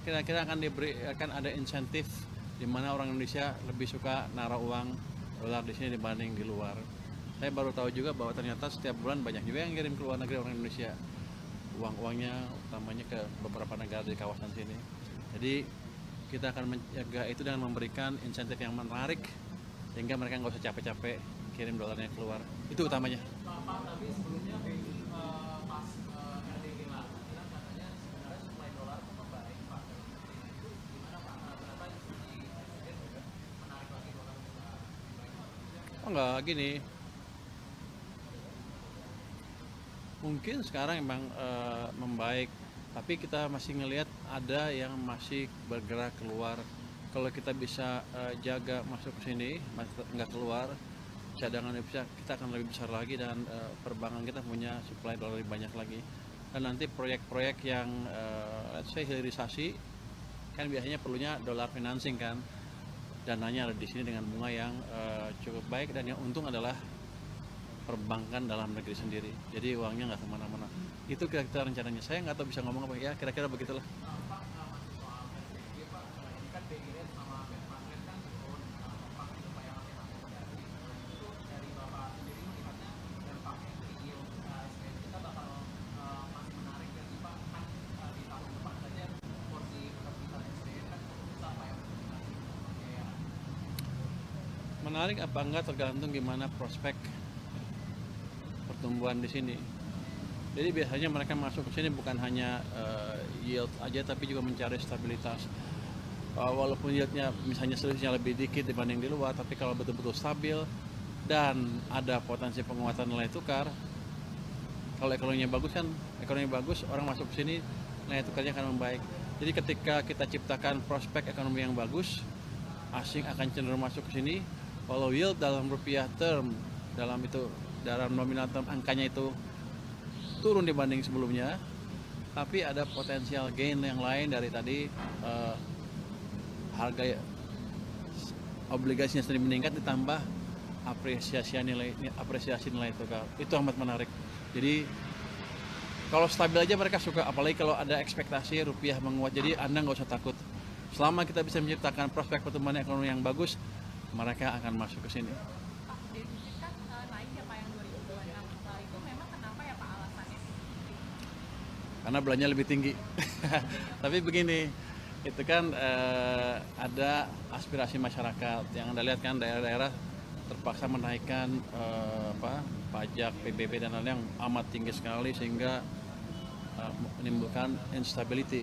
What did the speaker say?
kira-kira akan ada insentif di mana orang Indonesia lebih suka naruh uang dolar di sini dibanding di luar. Saya baru tahu juga bahwa ternyata setiap bulan banyak juga yang kirim ke luar negeri orang Indonesia. Uang-uangnya utamanya ke beberapa negara di kawasan sini. Jadi kita akan menjaga itu dengan memberikan insentif yang menarik sehingga mereka nggak usah capek-capek kirim dolarnya keluar. Itu utamanya. Pak, tapi sebelumnya BI pas RDG lah, katanya sebenarnya supply dolar itu membaik Pak. Itu gimana Pak? Ternyata instruksi presiden juga menarik lagi dolar Oh enggak, gini. Mungkin sekarang emang membaik, tapi kita masih ngelihat ada yang masih bergerak keluar. Kalau kita bisa jaga masuk ke sini, nggak keluar, cadangan devisa kita akan lebih besar lagi dan perbankan kita punya supply dolar lebih banyak lagi. Dan nanti proyek-proyek yang let's say hilirisasi kan biasanya perlunya dolar financing kan, dananya ada di sini dengan bunga yang cukup baik dan yang untung adalah perbankan dalam negeri sendiri. Jadi uangnya nggak kemana-mana. Itu kira-kira rencananya. Saya nggak tahu bisa ngomong apa ya. Kira-kira begitulah. Pak, masih soal RDG Pak, ini kan BI rate sama benchmark rate kan turun, Pak supaya masih masuk dari itu dari Bapak sendiri melihatnya dampaknya ke yield SPN kita bakal masih menarik ya sih Pak, kan di tahun depan saja porsi penerbitan SPN kan besar Pak ya. Menarik apa enggak tergantung gimana prospek pertumbuhan di sini. Jadi biasanya mereka masuk ke sini bukan hanya yield aja tapi juga mencari stabilitas. Walaupun yieldnya misalnya selisihnya lebih dikit dibanding di luar, tapi kalau betul-betul stabil dan ada potensi penguatan nilai tukar, kalau ekonominya bagus kan, ekonomi bagus, orang masuk ke sini nilai tukarnya akan membaik. Jadi ketika kita ciptakan prospek ekonomi yang bagus, asing akan cenderung masuk ke sini. Walau yield dalam rupiah term, dalam nominal term angkanya itu turun dibanding sebelumnya, tapi ada potensial gain yang lain dari tadi harga obligasinya sendiri meningkat ditambah apresiasi nilai tukar. Itu amat menarik. Jadi kalau stabil aja mereka suka, apalagi kalau ada ekspektasi rupiah menguat. Jadi Anda nggak usah takut. Selama kita bisa menciptakan prospek pertumbuhan ekonomi yang bagus, mereka akan masuk ke sini. Pak, defisit kan naik ya Pak yang 2026. Itu memang kenapa ya Pak alasannya? Karena belanja lebih tinggi. Tapi begini, itu kan ada aspirasi masyarakat yang Anda lihat kan, daerah-daerah terpaksa menaikkan pajak PBB dan lain-lain yang amat tinggi sekali sehingga menimbulkan instability.